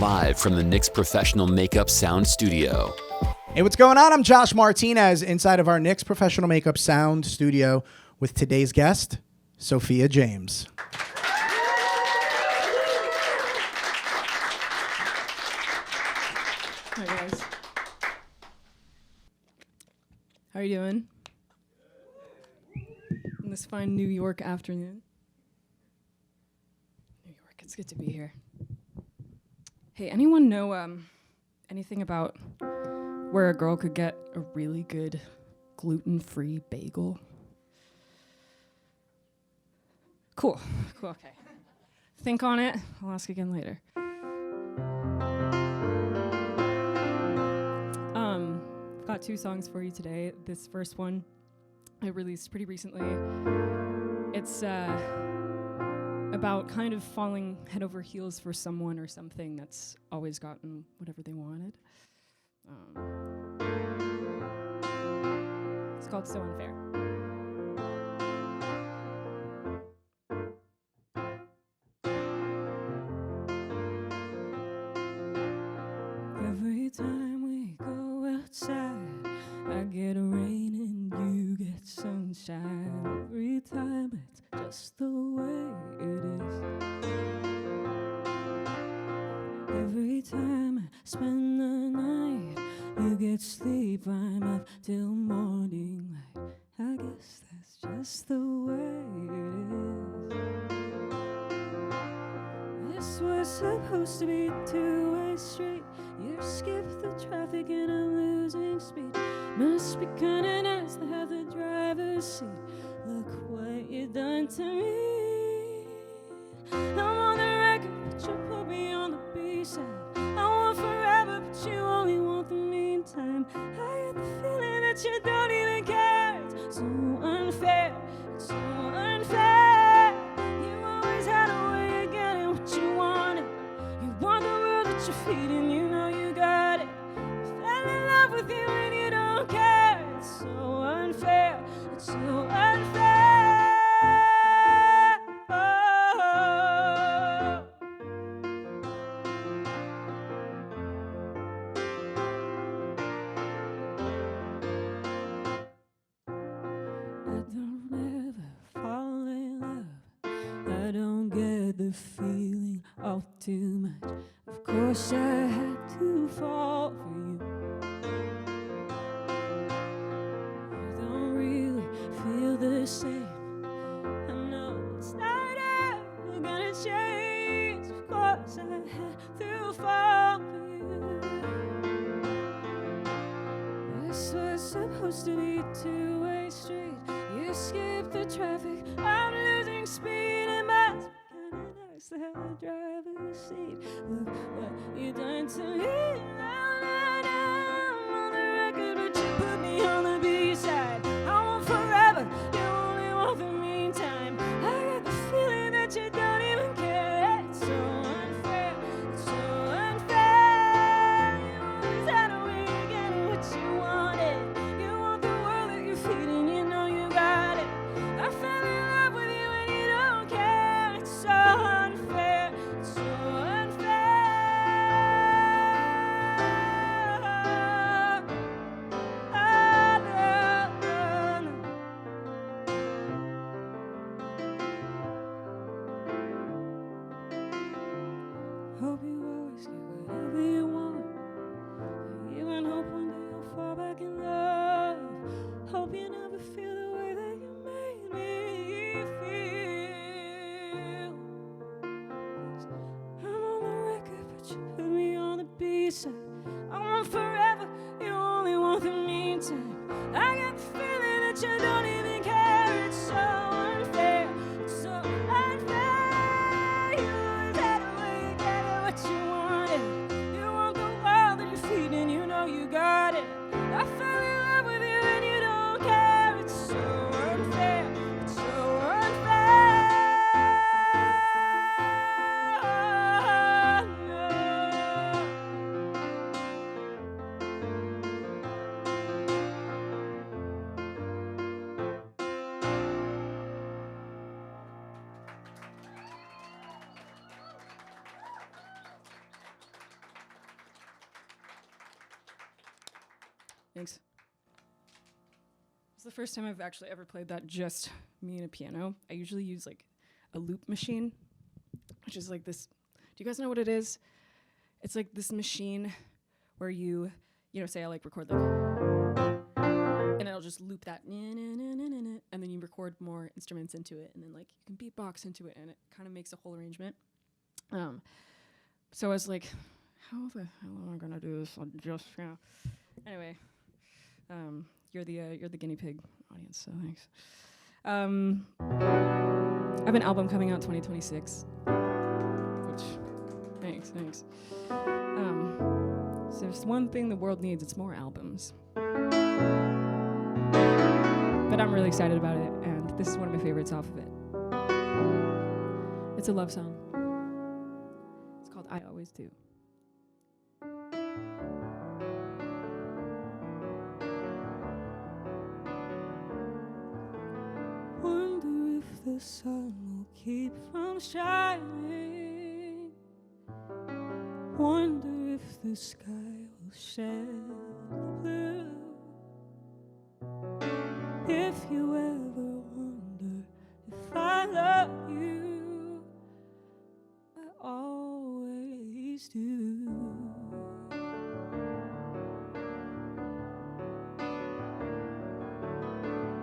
live from the NYX Professional Makeup Sound Studio. Hey, what's going on? I'm Josh Martinez inside of our NYX Professional Makeup Sound Studio with today's guest, Sophia James. Hi, guys. How are you doing? On this fine New York afternoon. New York, it's good to be here. Hey, anyone know anything about where a girl could get a really good gluten-free bagel? Cool, okay. Think on it. I'll ask again later. I've got 2 songs for you today. This first one I released pretty recently. It's about kind of falling head over heels for someone or something that's always gotten whatever they wanted. It's called So Unfair. Every time we go outside, I get rain and you get sunshine. Every time it's just the way it is. Every time I spend the night, you get sleep, I'm up till morning light. I guess that's just the way it is. This was supposed to be a 2-way street. You skip the traffic and I'm losing speed. Must be kinda nice to have the driver's seat. Look what you done to me. I'm on the record, but you put me on the B-side. I want forever, but you only want the meantime. I get the feeling that you don't even care. It's so unfair, it's so unfair. You always had a way of getting what you wanted. You want the world at your feet and you know you got it. I fell in love with you and you don't care. It's so unfair, it's so unfair. Oh. I don't ever fall in love. I don't get the feeling all too much. Of course I had to fall for you. You don't really feel the same. I know it's not ever gonna change. Of course I had to fall for you. This was supposed to be a 2-way street. You skip the traffic, I'm losing speed. It must be kinda nice to have a driver's seat. Look what you done to me. Now, I'm on the record, but you put me on the B-side. I want forever, you only want the meantime. I got the feeling that you don't even care. It's so unfair, it's so unfair. You always had a way of getting what you wanted. You want the world at your feet and you know you got it. I fell in love with you and you don't care. It's so unfair, it's so unfair. Hope you always get whatever you want. I even hope one day you'll fall back in love. Hope you never feel the way that you made me feel. 'Cause I'm on the record, but you put me on the B-side. I want forever, you only want the meantime. I got the feeling that you don't even care. It's so unfair, it's so unfair. You always had a way of getting what you wanted. You want the world at your feet and you know you got it. I fell in love with you and you don't care. It's so unfair, it's so unfair. No. Thanks. It's the first time I've actually ever played that just me and a piano. I usually use like a loop machine, which is like this. Do you guys know what it is? It's like this machine where you know, say I like record like, and it'll just loop that, and then you record more instruments into it, and then like you can beatbox into it, and it kind of makes a whole arrangement. So I was like, how the hell am I gonna do this on just piano? Anyway, you're the guinea pig audience, so thanks. I have an album coming out 2026, which thanks. So there's one thing the world needs, it's more albums. But I'm really excited about it, and this is one of my favorites off of it. It's a love song. It's called I Always Do. Wonder if the sun will keep from shining. Wonder if the sky will shed the blue. If you ever wonder if I love you, I always do.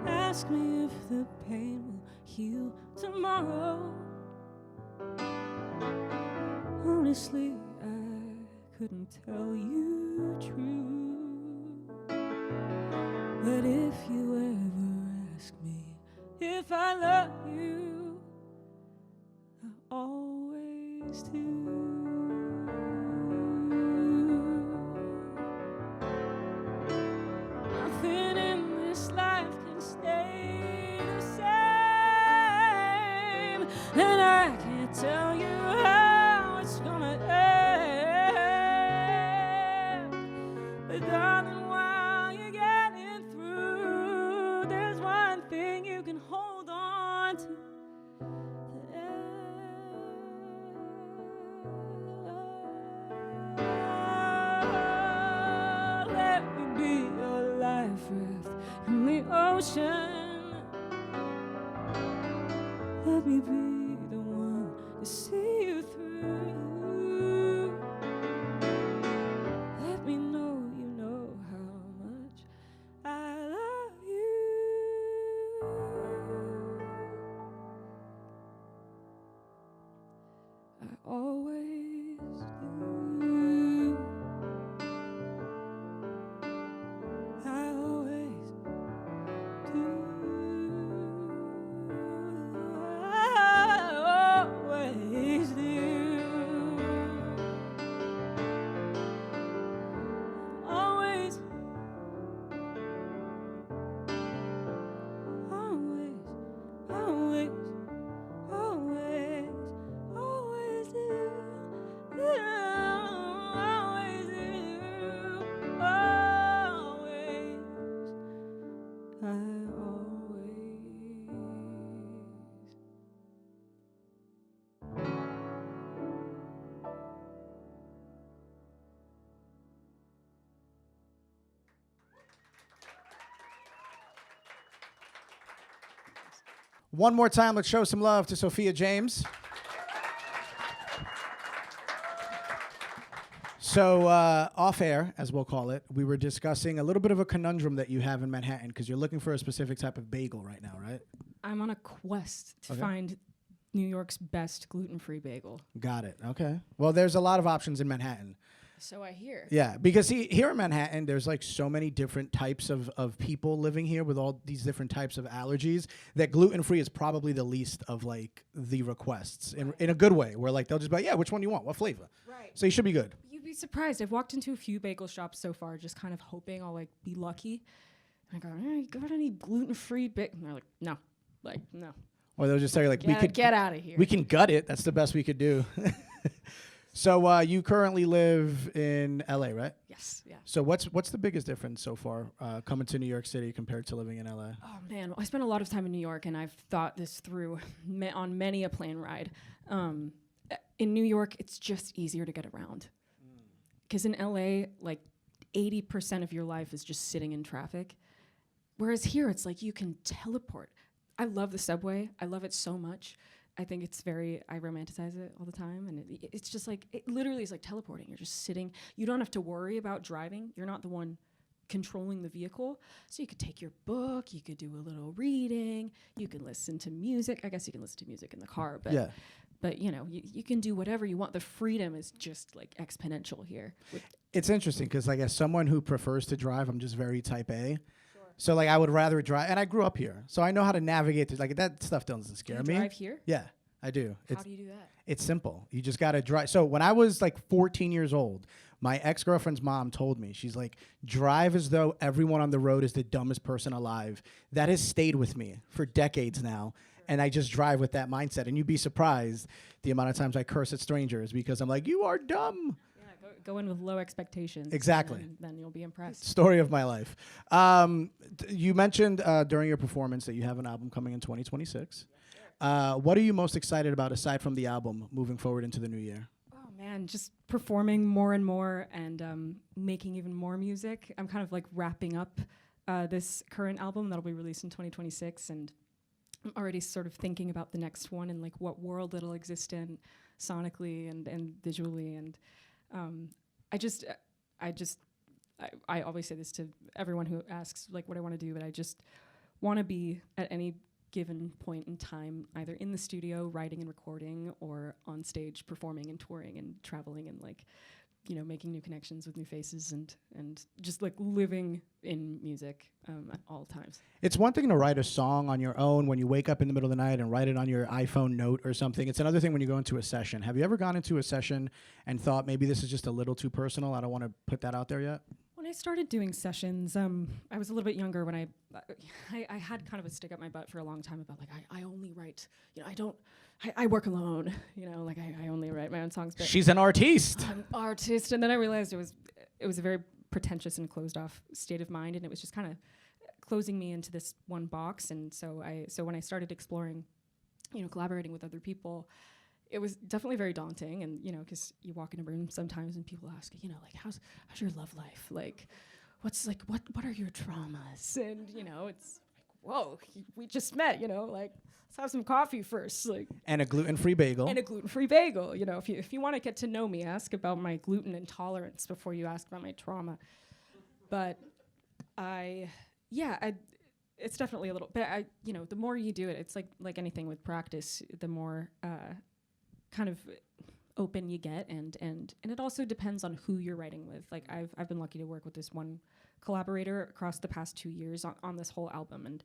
Ask me if the pain will heal tomorrow. Honestly, I couldn't tell you true. But if you ever ask me if I love you, I always do. Nothing in this life can stay the same, and I can't tell you how it's gonna end. But darling, while you're getting through, there's one thing you can hold on to. Let me be your life raft in the ocean. Let me be the one to see you through. Let me know you know how much I love you. I always do. I always do. I always do. Always. Always. Always. Always. Always do. Always do. Always. I always. One more time, let's show some love to Sophia James. So off air, as we'll call it, we were discussing a little bit of a conundrum that you have in Manhattan because you're looking for a specific type of bagel right now, right? I'm on a quest to find New York's best gluten-free bagel. Got it. Okay. Well, there's a lot of options in Manhattan. So I hear. Yeah, because here in Manhattan, there's like so many different types of people living here with all these different types of allergies that gluten-free is probably the least of like the requests in a good way, where like they'll just be like, yeah, which one do you want? What flavor? Right. So you should be good. You'd be surprised. I've walked into a few bagel shops so far, just kind of hoping I'll like be lucky. And I go, you got any gluten-free bagel? And they're like, no. Or they'll just say like, we could get out of here. We can gut it. That's the best we could do. So you currently live in LA, right? Yes. Yeah. So what's the biggest difference so far coming to New York City compared to living in LA? Oh man, I spent a lot of time in New York, and I've thought this through on many a plane ride. In New York, it's just easier to get around. Because in LA, like 80% of your life is just sitting in traffic. Whereas here, it's like you can teleport. I love the subway. I love it so much. I think it's I romanticize it all the time. And it's just like, it literally is like teleporting. You're just sitting. You don't have to worry about driving. You're not the one controlling the vehicle. So you could take your book, you could do a little reading, you could listen to music. I guess you can listen to music in the car, but Yeah. but you know, you can do whatever you want. The freedom is just like exponential here. It's interesting because, like, as someone who prefers to drive, I'm just very type A. So, like, I would rather drive, and I grew up here, so I know how to navigate this. Like, that stuff doesn't scare me. Drive here? Yeah, I do. How do you do that? It's simple. You just got to drive. So when I was like 14 years old, my ex-girlfriend's mom told me, she's like, drive as though everyone on the road is the dumbest person alive. That has stayed with me for decades now. And I just drive with that mindset. And you'd be surprised the amount of times I curse at strangers because I'm like, you are dumb. Yeah, go in with low expectations. Exactly. And then you'll be impressed. Story of my life. You mentioned during your performance that you have an album coming in 2026. What are you most excited about aside from the album moving forward into the new year? Oh man, just performing more and more and making even more music. I'm kind of like wrapping up this current album that'll be released in 2026, and I'm already sort of thinking about the next one and like what world it'll exist in sonically and visually. And I always say this to everyone who asks like what I want to do, but I just want to be at any given point in time either in the studio writing and recording or on stage performing and touring and traveling and like, you know, making new connections with new faces and just like living in music at all times. It's one thing to write a song on your own when you wake up in the middle of the night and write it on your iPhone note or something. It's another thing when you go into a session. Have you ever gone into a session and thought maybe this is just a little too personal? I don't want to put that out there yet. When I started doing sessions, I was a little bit younger when I had kind of a stick up my butt for a long time about like I only write, you know, I work alone, you know, like I only write my own songs. But She's an artiste. I'm an artist, and then I realized it was a very pretentious and closed off state of mind, and it was just kind of closing me into this one box. And so when I started exploring, you know, collaborating with other people, it was definitely very daunting. And, you know, because you walk in a room sometimes and people ask, you know, like, how's your love life? Like, what are your traumas? And, you know, it's like, whoa, we just met, you know, like, let's have some coffee first. Like, And a gluten-free bagel. and a gluten-free bagel. You know, if you want to get to know me, ask about my gluten intolerance before you ask about my trauma. But it's definitely a little, but you know, the more you do it, it's like anything with practice, the more kind of open you get, and it also depends on who you're writing with. Like I've been lucky to work with this one collaborator across the past 2 years on this whole album, and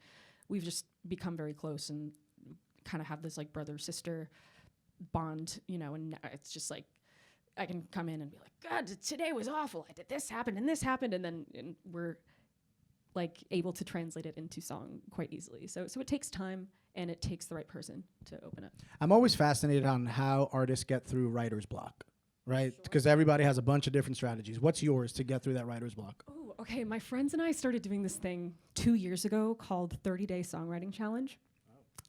we've just become very close and kind of have this like brother sister bond, you know. And it's just like I can come in and be like, God, today was awful. I did this happen and this happened, and then we're like able to translate it into song quite easily. So it takes time. And it takes the right person to open up. I'm always fascinated on how artists get through writer's block, right? Because everybody has a bunch of different strategies. What's yours to get through that writer's block? Oh, okay. My friends and I started doing this thing 2 years ago called 30-Day Songwriting Challenge.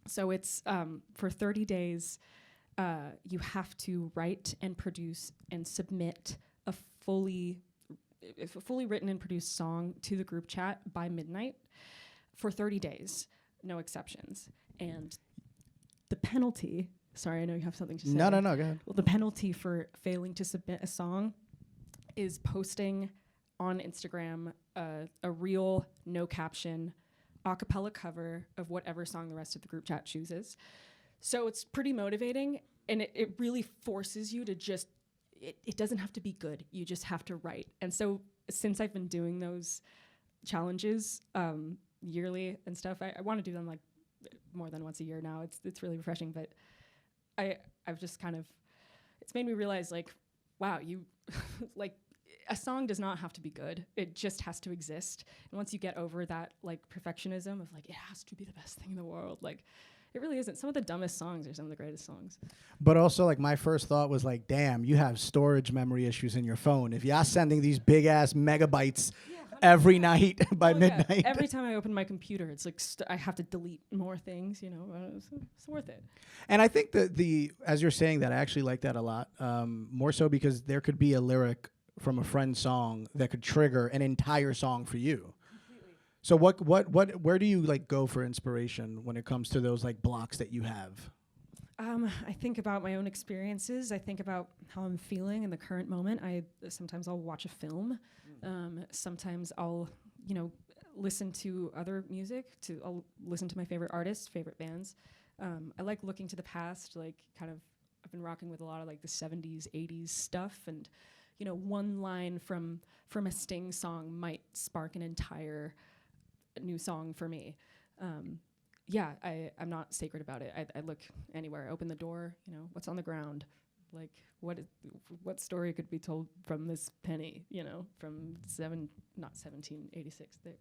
So it's for 30 days, you have to write and produce and submit a fully written and produced song to the group chat by midnight for 30 days, no exceptions. And the penalty, sorry, I know you have something to say. No, go ahead. Well, the penalty for failing to submit a song is posting on Instagram a real, no caption, a cappella cover of whatever song the rest of the group chat chooses. So it's pretty motivating, and it really forces you to just, it doesn't have to be good. You just have to write. And so since I've been doing those challenges yearly and stuff, I want to do them like more than once a year now. It's really refreshing, but I've just kind of, it's made me realize like, wow, you like a song does not have to be good. It just has to exist. And once you get over that like perfectionism of like, it has to be the best thing in the world, like it really isn't. Some of the dumbest songs are some of the greatest songs. But also, like, my first thought was like, damn, you have storage memory issues in your phone. If you're sending these big ass megabytes every night by midnight. Yeah. Every time I open my computer, it's like I have to delete more things, you know. It's worth it. And I think that as you're saying that, I actually like that a lot. More so because there could be a lyric from a friend's song that could trigger an entire song for you. So where do you like go for inspiration when it comes to those like blocks that you have? I think about my own experiences. I think about how I'm feeling in the current moment. Sometimes I'll watch a film. Sometimes I'll, listen to other music. I'll listen to my favorite artists, favorite bands. I like looking to the past, like I've been rocking with a lot of like the 70s, 80s stuff, and one line from a Sting song might spark an entire new song for me. I'm not sacred about it. I look anywhere, open the door, what's on the ground, like what story could be told from this penny, from 1786. But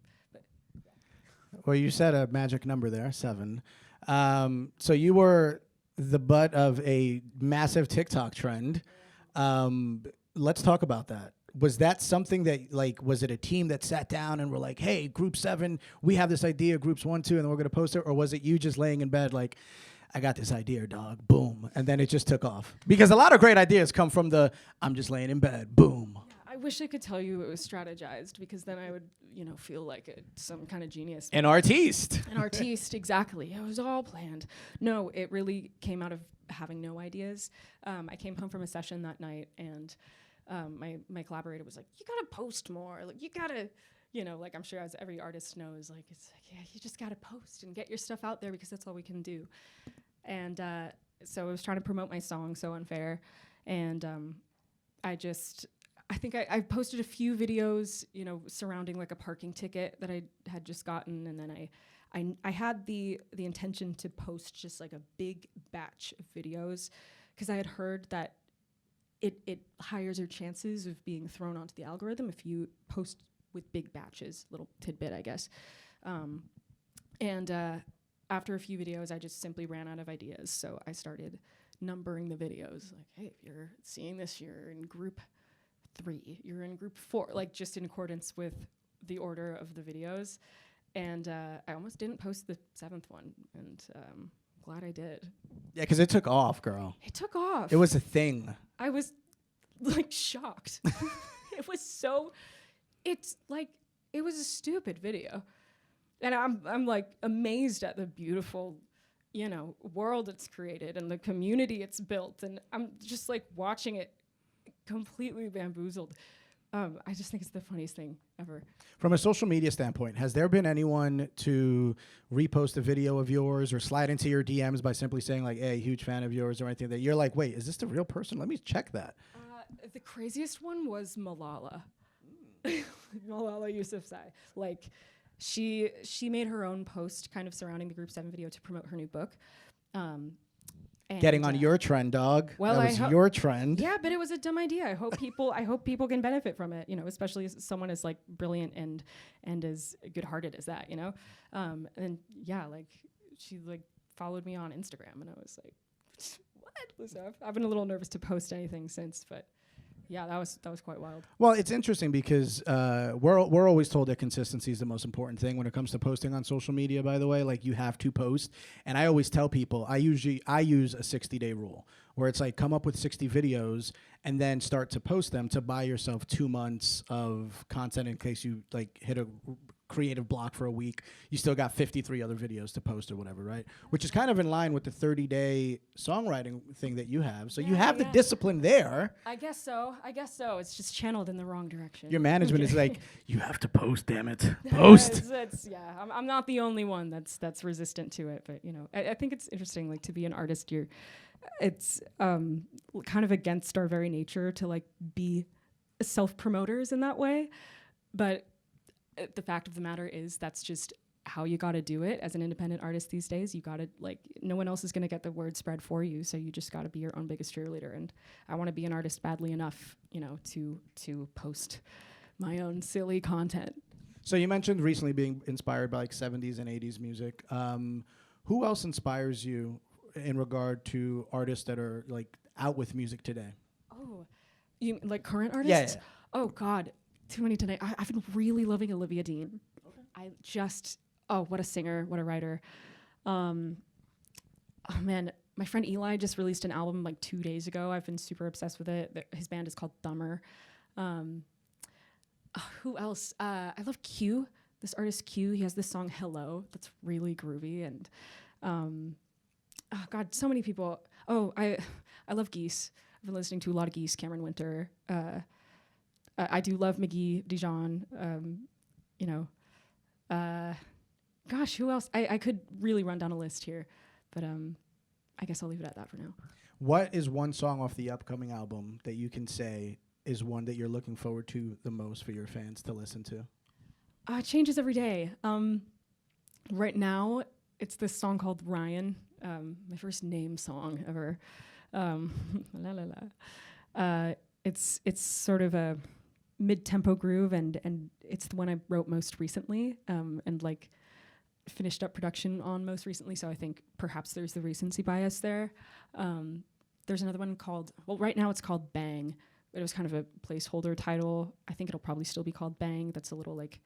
Well, you said a magic number there, 7. So you were the butt of a massive TikTok trend. Let's talk about that. Was that something that, like, was it a team that sat down and were like, hey, group 7, we have this idea, groups 1, 2, and then we're going to post it? Or was it you just laying in bed like, I got this idea, dog, boom, and then it just took off? Because a lot of great ideas come from the, I'm just laying in bed, boom. yeah, I wish I could tell you it was strategized, because then I would, feel like some kind of genius. An artiste. An artiste, exactly. It was all planned. No, it really came out of having no ideas. I came home from a session that night, and my collaborator was like, you gotta post more. Like, you gotta, like, I'm sure as every artist knows, like, it's like, yeah, you just gotta post and get your stuff out there, because that's all we can do. And so I was trying to promote my song, So Unfair. And I think I posted a few videos, surrounding like a parking ticket that I had just gotten. And then I had the intention to post just like a big batch of videos, because I had heard that it higher your chances of being thrown onto the algorithm if you post with big batches. Little tidbit, I guess. After a few videos, I just simply ran out of ideas. So I started numbering the videos. Like, hey, if you're seeing this, you're in group 3, you're in group 4, like just in accordance with the order of the videos. And I almost didn't post the 7th one, and glad I did. Yeah, because it took off, girl. It took off. It was a thing. I was like shocked. It was a stupid video. And I'm like amazed at the beautiful, world it's created and the community it's built. And I'm just like watching it completely bamboozled. I just think it's the funniest thing ever. From a social media standpoint, has there been anyone to repost a video of yours or slide into your DMs by simply saying like, hey, huge fan of yours, or anything that you're like, wait, is this the real person? Let me check that. The craziest one was Malala. Malala Yousafzai. Like, she made her own post kind of surrounding the Group 7 video to promote her new book. Getting on your trend, dog. Well, that was your trend. Yeah, but it was a dumb idea. I hope people can benefit from it. Especially as someone as like brilliant and as good-hearted as that. And yeah, like she like followed me on Instagram, and I was like, what? So I've been a little nervous to post anything since, but yeah, that was quite wild. Well, it's interesting because we're always told that consistency is the most important thing when it comes to posting on social media, by the way. Like, you have to post. And I always tell people, I use a 60-day rule where it's like, come up with 60 videos and then start to post them to buy yourself 2 months of content in case you like hit a creative block for a week. You still got 53 other videos to post or whatever, right? Which is kind of in line with the 30-day songwriting thing that you have. So you have the discipline there. I guess so. It's just channeled in the wrong direction. Your management is like, you have to post, damn it. Post. I'm not the only one that's resistant to it, but I think it's interesting, like, to be an artist, it's kind of against our very nature to like be self-promoters in that way. But the fact of the matter is that's just how you got to do it as an independent artist these days. You got to, like, no one else is going to get the word spread for you, so you just got to be your own biggest cheerleader. And I want to be an artist badly enough, to post my own silly content. So you mentioned recently being inspired by like 70s and 80s music. Who else inspires you in regard to artists that are like out with music today? Oh, you like current artists? Yeah. Oh God. Too many tonight. I've been really loving Olivia Dean. Okay. What a singer, what a writer. Oh man, my friend Eli just released an album like 2 days ago. I've been super obsessed with it. His band is called Thummer. Who else? I love Q. This artist Q. He has this song "Hello" that's really groovy, and oh God, so many people. Oh, I love Geese. I've been listening to a lot of Geese. Cameron Winter. I do love McGee Dijon. You know, gosh, who else? I could really run down a list here, but I guess I'll leave it at that for now. What is one song off the upcoming album that you can say is one that you're looking forward to the most for your fans to listen to? It changes every day. Right now, it's this song called Ryan, my first name song ever. La la la. It's sort of a mid-tempo groove, and it's the one I wrote most recently, and like finished up production on most recently. So I think perhaps there's the recency bias there. There's another one called, well, right now it's called Bang. It was kind of a placeholder title. I think it'll probably still be called Bang. That's a little like,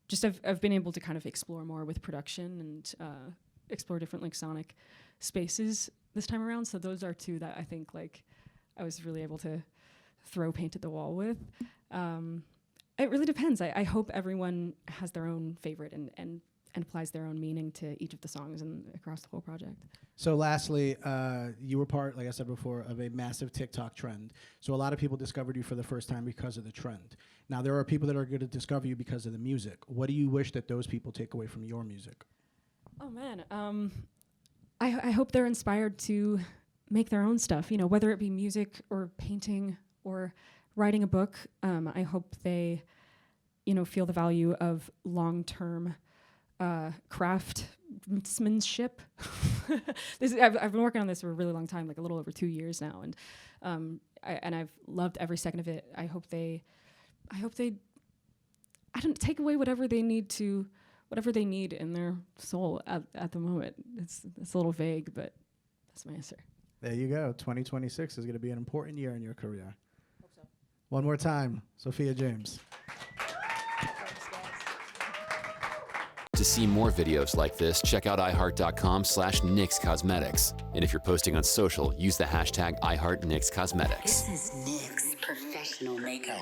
just I've been able to kind of explore more with production and explore different like sonic spaces this time around. So those are two that I think like I was really able to throw paint at the wall with. It really depends. I hope everyone has their own favorite and applies their own meaning to each of the songs and across the whole project. So lastly, you were part, like I said before, of a massive TikTok trend. So a lot of people discovered you for the first time because of the trend. Now there are people that are going to discover you because of the music. What do you wish that those people take away from your music? Oh man, I hope they're inspired to make their own stuff, you know, whether it be music or painting or writing a book. I hope they, you know, feel the value of long-term craftsmanship. I've been working on this for a really long time, like a little over 2 years now, and I've loved every second of it. I hope they I don't take away whatever they need in their soul at the moment. It's a little vague, but that's my answer. There you go. 2026 is going to be an important year in your career. Hope so. One more time, Sophia James. To see more videos like this, check out iHeart.com/NYX Cosmetics. And if you're posting on social, use the hashtag iHeartNYX Cosmetics. This is NYX Professional Makeup.